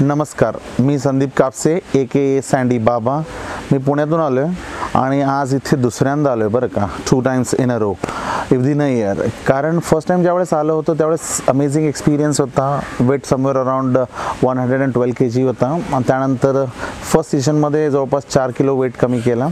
नमस्कार, मी संदीप कापसे ए सँडी बाबा. मी पुण्यातून आलो आहे आणि आज इथे दुसऱ्यांदा आलो आहे बरं का, 2 times in a row within a year. कारण फर्स्ट टाइम ज्यावेळेस आलो होतो त्यावेळेस अमेझिंग एक्सपिरियन्स होता. वेट समवेअर अराउंड 112 kg होता आणि त्यानंतर फर्स्ट सीझनमध्ये जवळपास 4 किलो वेट कमी केला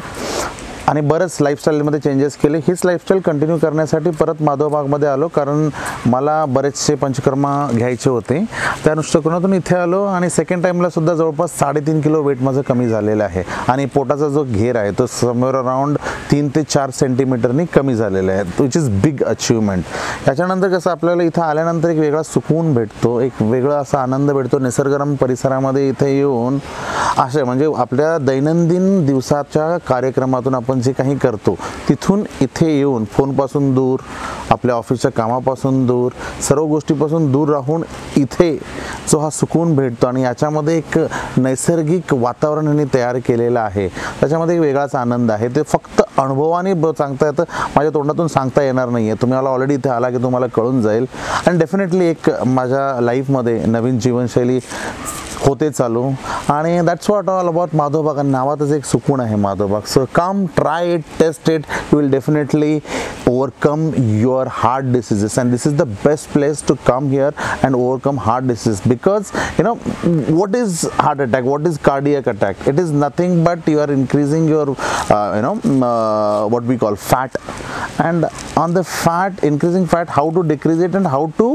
आणि बरंच लाईफस्टाईलमध्ये चेंजेस केले. हीच लाईफस्टाईल कंटिन्यू करण्यासाठी परत माधवबागमध्ये आलो, कारण मला बरेचसे पंचकर्मा घ्यायचे होते. त्या दृष्टिकोनातून इथे आलो आणि सेकंड टाईमला सुद्धा जवळपास 3.5 किलो वेट माझं कमी झालेलं आहे आणि पोटाचा जो घेर आहे तो समवेअर अराउंड 3 ते 4 सेंटीमीटरनी कमी झालेला आहे, विच इज बिग अचिव्हमेंट. त्याच्यानंतर कसं आपल्याला इथं आल्यानंतर एक वेगळा सुकून भेटतो, एक वेगळा असा आनंद भेटतो. निसर्गरम्य परिसरामध्ये इथे येऊन असे म्हणजे आपल्या दैनंदिन दिवसाच्या कार्यक्रमातून आपण जे काही करतो तिथून इथे येऊन फोनपासून दूर, आपल्या ऑफिसच्या कामापासून दूर, सर्व गोष्टीपासून दूर राहून इथे जो हा सुकून भेटतो आणि याच्यामध्ये एक नैसर्गिक वातावरण यांनी तयार केलेलं आहे, त्याच्यामध्ये एक वेगळाच आनंद आहे. ते फक्त अनुभवाने सांगता येतं, माझ्या तोंडातून सांगता येणार नाही आहे. तुम्ही मला ऑलरेडी इथे आला की तुम्हाला कळून जाईल. आणि डेफिनेटली एक माझ्या लाईफमध्ये नवीन जीवनशैली होते चालू आणि that's what all about Madhavbaug. नावातच एक सुकून आहे Madhavbaug. So come, try it, taste it, you will definitely overcome your heart diseases, and this is the best place to come here and overcome heart disease. Because you know what is heart attack, what is cardiac attack? It is nothing but you are increasing your what we call fat, and on the fat, increasing fat, how to decrease it and how to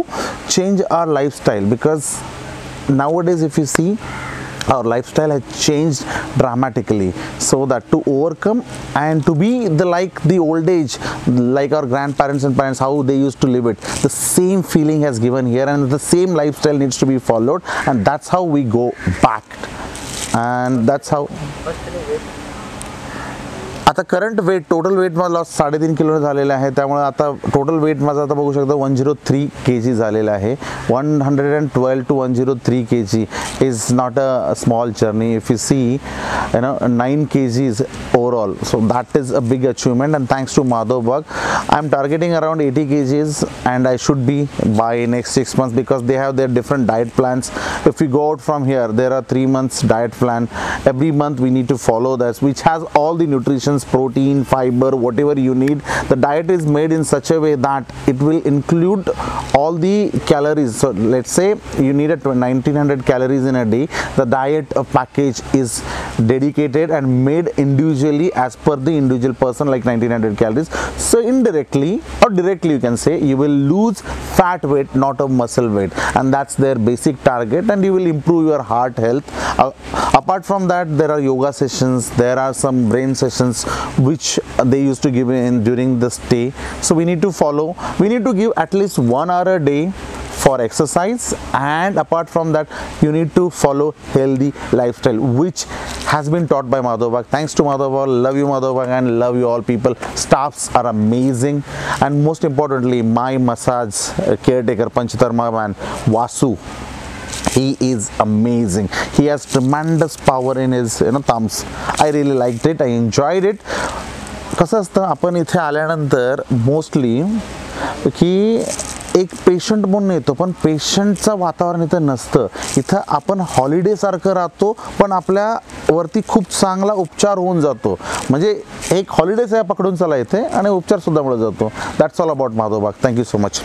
change our lifestyle. Because nowadays if you see, our lifestyle has changed dramatically, so that to overcome and to be like the old age, like our grandparents and parents, how they used to live it, the same feeling has given here, and the same lifestyle needs to be followed, and that's how we go back, and that's how. आता current weight, total weight माझा loss 3.5 kilo झालेला आहे. त्यामुळे आता total weight माझा आता बघू शकता 103 kg झालेला आहे. 112 to 103 kg is not a small journey. If you see, 9 kgs overall, so that is a big achievement, and thanks to Madhavbag. I'm targeting around 80 kgs and I should be by next 6 months, because they have their different diet plans. If we go out from here, there are 3 months diet plan. Every month we need to follow this, which has all the nutrition, protein, fiber, whatever you need. The diet is made in such a way that it will include all the calories. So let's say you need 1900 calories in a day. The diet package is dedicated and made individually as per the individual person, like 1900 calories. So indirectly or directly you can say you will lose fat weight, not a muscle weight, and that's their basic target, and you will improve your heart health. Apart from that, there are yoga sessions, there are some brain sessions which they used to give in during the stay. So we need to follow, we need to give at least 1 hour a day for exercise, and apart from that you need to follow healthy lifestyle, which has been taught by Madhavbag. Thanks to Madhavbag. Love you Madhavbag, and love you all people. Staffs are amazing, and most importantly my massage caretaker, Panchakarma man Vasu, he is amazing. He has tremendous power in his thumbs. I really liked it, I enjoyed it. कसं असतं, आपण इथे आल्यानंतर mostly की एक patient म्हणून येतो, पण पेशंटचं वातावरण इथं नसतं. इथं आपण हॉलिडे सारखं राहतो, पण आपल्यावरती खूप चांगला उपचार होऊन जातो. म्हणजे एक हॉलिडेज आहे पकडून चला इथे, आणि उपचार सुद्धा मिळत जातो. That's all about Madhavbaug. Thank you so much.